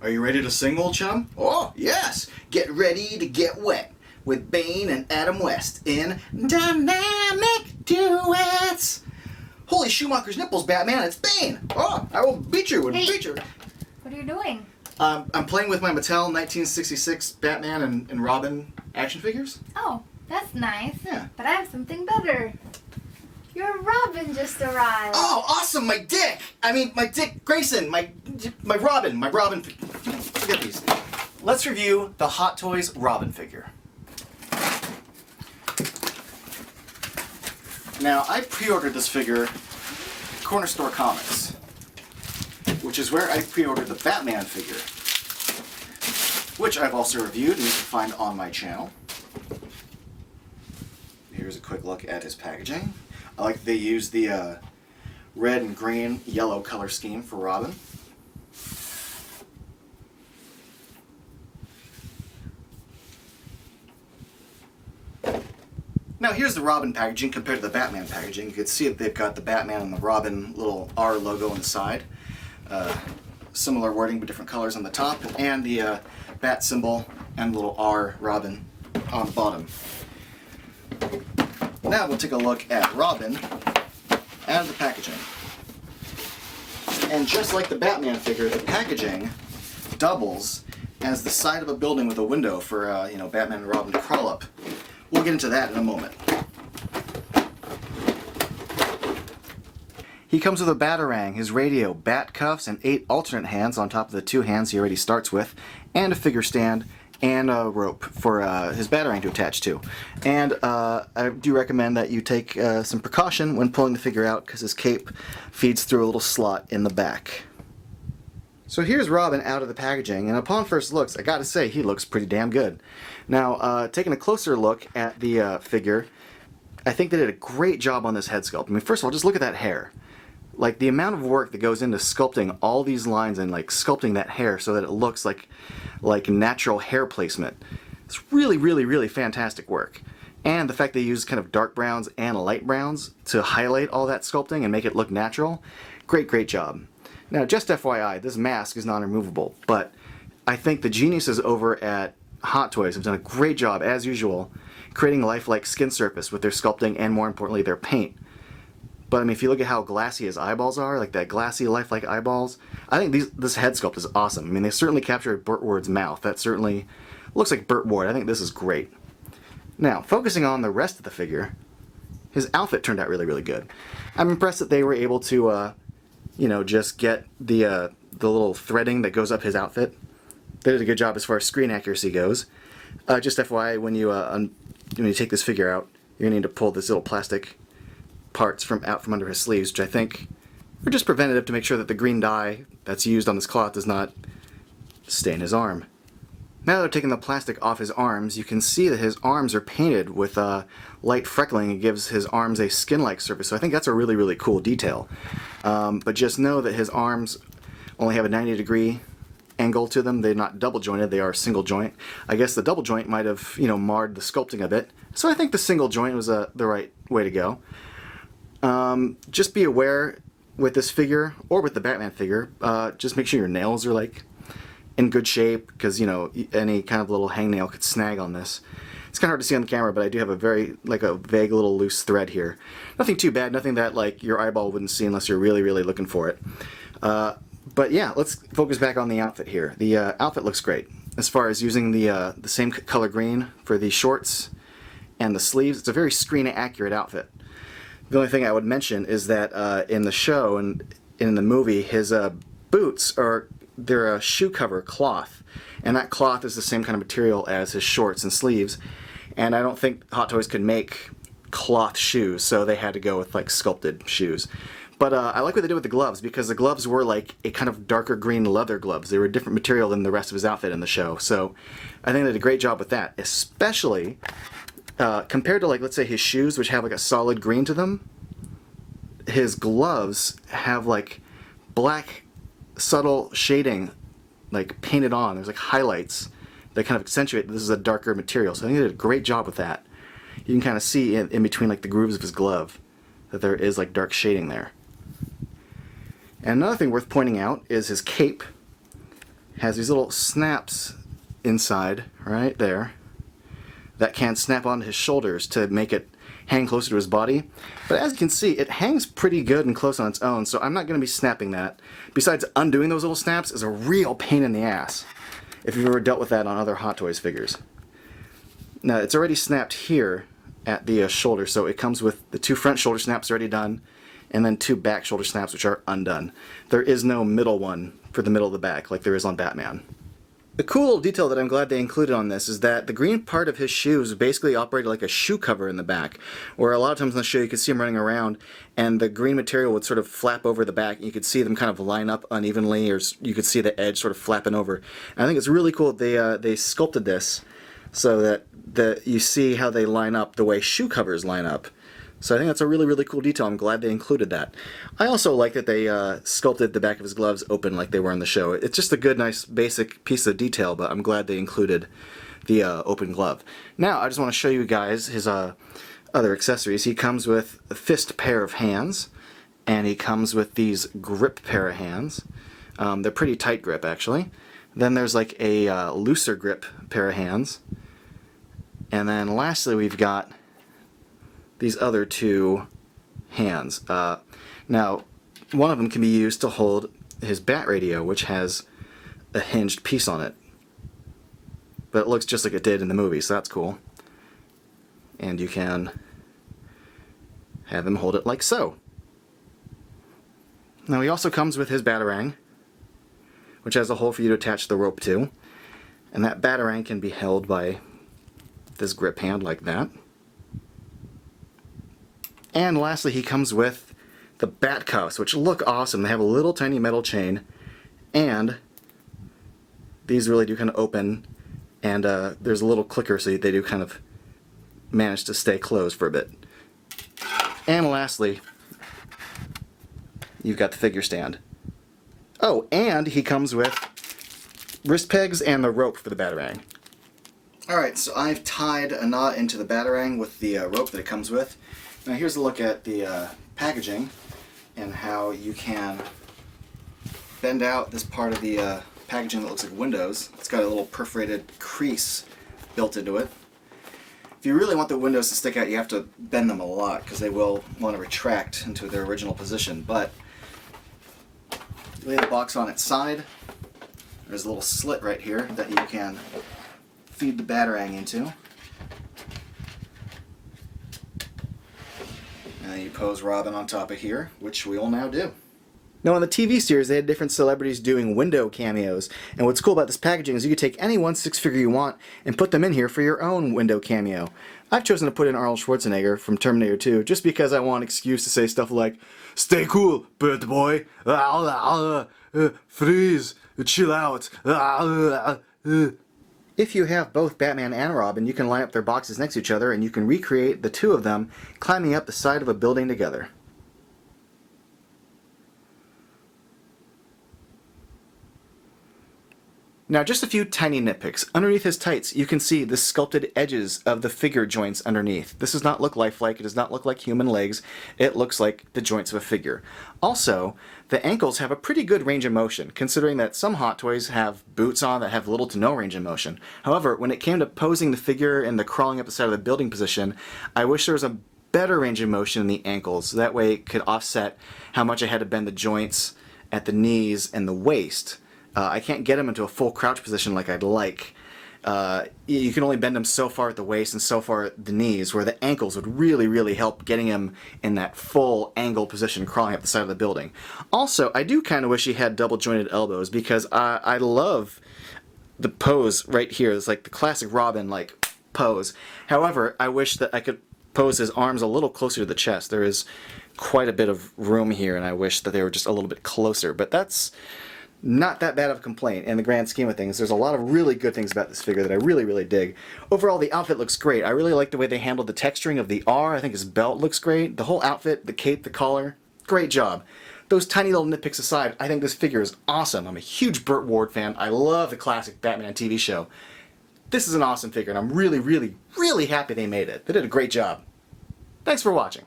Are you ready to sing, old chum? Oh, yes! Get ready to get wet with Bane and Adam West in Dynamic Duets! Holy Schumacher's nipples, Batman, it's Bane! Oh, I will beat you and beat you! What are you doing? I'm playing with my Mattel 1966 Batman and Robin action figures. Oh, that's nice. Yeah. But I have something better. Your Robin just arrived. Oh, awesome! My Dick! My Dick Grayson! My Robin. Forget these. Let's review the Hot Toys Robin figure. Now, I pre-ordered this figure at Corner Store Comics, which is where I pre-ordered the Batman figure, which I've also reviewed and you can find on my channel. Here's a quick look at his packaging. I like that they use the red and green yellow color scheme for Robin. Now here's the Robin packaging compared to the Batman packaging. You can see that they've got the Batman and the Robin little R logo on the side. Similar wording but different colors on the top, and the bat symbol and little R Robin on the bottom. Now we'll take a look at Robin and the packaging. And just like the Batman figure, the packaging doubles as the side of a building with a window for Batman and Robin to crawl up. We'll get into that in a moment. He comes with a Batarang, his radio, bat cuffs, and 8 alternate hands on top of the 2 hands he already starts with, and a figure stand, and a rope for his Batarang to attach to. And I do recommend that you take some precaution when pulling the figure out, because his cape feeds through a little slot in the back. So here's Robin out of the packaging, and upon first looks, I gotta say, he looks pretty damn good. Now, taking a closer look at the figure, I think they did a great job on this head sculpt. First of all, just look at that hair. Like, the amount of work that goes into sculpting all these lines and sculpting that hair so that it looks like natural hair placement. It's really, really, really fantastic work. And the fact they use kind of dark browns and light browns to highlight all that sculpting and make it look natural, great, great job. Now, just FYI, this mask is non-removable, but I think the geniuses over at Hot Toys have done a great job, as usual, creating a lifelike skin surface with their sculpting and, more importantly, their paint. But if you look at how glassy his eyeballs are, like that glassy, lifelike eyeballs, I think this head sculpt is awesome. They certainly captured Burt Ward's mouth. That certainly looks like Burt Ward. I think this is great. Now, focusing on the rest of the figure, his outfit turned out really, really good. I'm impressed that they were able to, just get the little threading that goes up his outfit. They did a good job as far as screen accuracy goes. Just FYI, when you take this figure out, you're going to need to pull this little plastic parts out from under his sleeves, which I think are just preventative to make sure that the green dye that's used on this cloth does not stain his arm. Now that they're taking the plastic off his arms, you can see that his arms are painted with light freckling. It gives his arms a skin-like surface, so I think that's a really, really cool detail. But just know that his arms only have a 90-degree angle to them. They're not double jointed, they are single joint. I guess the double joint might have marred the sculpting a bit, so I think the single joint was the right way to go. Just be aware with this figure, or with the Batman figure, just make sure your nails are in good shape, because any kind of little hangnail could snag on this. It's kind of hard to see on the camera, but I do have a very a vague little loose thread here. Nothing too bad, nothing that your eyeball wouldn't see unless you're really, really looking for it. But yeah, let's focus back on the outfit here. The outfit looks great. As far as using the same color green for the shorts and the sleeves, it's a very screen accurate outfit. The only thing I would mention is that in the show and in the movie, his boots they're a shoe cover cloth, and that cloth is the same kind of material as his shorts and sleeves, and I don't think Hot Toys could make cloth shoes, so they had to go with sculpted shoes. But I like what they did with the gloves, because the gloves were a kind of darker green leather gloves. They were a different material than the rest of his outfit in the show, so I think they did a great job with that, especially compared to let's say his shoes, which have a solid green to them. His gloves have black subtle shading painted on. There's highlights that kind of accentuate that this is a darker material, so I think they did a great job with that. You can kind of see in between the grooves of his glove that there is dark shading there. And another thing worth pointing out is his cape has these little snaps inside, right there, that can snap onto his shoulders to make it hang closer to his body. But as you can see, it hangs pretty good and close on its own, so I'm not going to be snapping that. Besides, undoing those little snaps is a real pain in the ass, if you've ever dealt with that on other Hot Toys figures. Now, it's already snapped here at the shoulder, so it comes with the 2 front shoulder snaps already done, and then 2 back shoulder snaps which are undone. There is no middle one for the middle of the back like there is on Batman. The cool little detail that I'm glad they included on this is that the green part of his shoes basically operated like a shoe cover in the back, where a lot of times in the show you could see him running around and the green material would sort of flap over the back and you could see them kind of line up unevenly, or you could see the edge sort of flapping over. And I think it's really cool that they sculpted this so that you see how they line up the way shoe covers line up. So I think that's a really, really cool detail. I'm glad they included that. I also like that they sculpted the back of his gloves open like they were in the show. It's just a good, nice, basic piece of detail, but I'm glad they included the open glove. Now, I just want to show you guys his other accessories. He comes with a fist pair of hands, and he comes with these grip pair of hands. They're pretty tight grip, actually. Then there's like a looser grip pair of hands. And then lastly, we've got these other 2 hands. Now, one of them can be used to hold his bat radio, which has a hinged piece on it. But it looks just like it did in the movie, so that's cool. And you can have him hold it like so. Now, he also comes with his Batarang, which has a hole for you to attach the rope to. And that Batarang can be held by this grip hand like that. And lastly, he comes with the bat cuffs, which look awesome. They have a little tiny metal chain, and these really do kind of open, and there's a little clicker so they do kind of manage to stay closed for a bit. And lastly, you've got the figure stand. Oh, and he comes with wrist pegs and the rope for the Batarang. Alright, so I've tied a knot into the Batarang with the rope that it comes with. Now here's a look at the packaging and how you can bend out this part of the packaging that looks like windows. It's got a little perforated crease built into it. If you really want the windows to stick out, you have to bend them a lot because they will want to retract into their original position. But you lay the box on its side. There's a little slit right here that you can feed the Batarang into. And then you pose Robin on top of here, which we will now do. Now on the TV series, they had different celebrities doing window cameos, and what's cool about this packaging is you could take any 1/6 figure you want and put them in here for your own window cameo. I've chosen to put in Arnold Schwarzenegger from Terminator 2 just because I want an excuse to say stuff like, "Stay cool, Burt boy, freeze, chill out." If you have both Batman and Robin, you can line up their boxes next to each other and you can recreate the 2 of them climbing up the side of a building together. Now just a few tiny nitpicks. Underneath his tights you can see the sculpted edges of the figure joints underneath. This does not look lifelike, it does not look like human legs, it looks like the joints of a figure. Also, the ankles have a pretty good range of motion, considering that some Hot Toys have boots on that have little to no range of motion. However, when it came to posing the figure and the crawling up the side of the building position, I wish there was a better range of motion in the ankles. That way it could offset how much I had to bend the joints at the knees and the waist. I can't get him into a full crouch position like I'd like. You can only bend him so far at the waist and so far at the knees, where the ankles would really, really help getting him in that full angle position crawling up the side of the building. Also, I do kind of wish he had double jointed elbows because I love the pose right here. It's like the classic Robin like pose. However, I wish that I could pose his arms a little closer to the chest. There is quite a bit of room here and I wish that they were just a little bit closer, but that's not that bad of a complaint in the grand scheme of things. There's a lot of really good things about this figure that I really, really dig. Overall, the outfit looks great. I really like the way they handled the texturing of the R. I think his belt looks great. The whole outfit, the cape, the collar, great job. Those tiny little nitpicks aside, I think this figure is awesome. I'm a huge Burt Ward fan. I love the classic Batman TV show. This is an awesome figure, and I'm really, really, really happy they made it. They did a great job. Thanks for watching.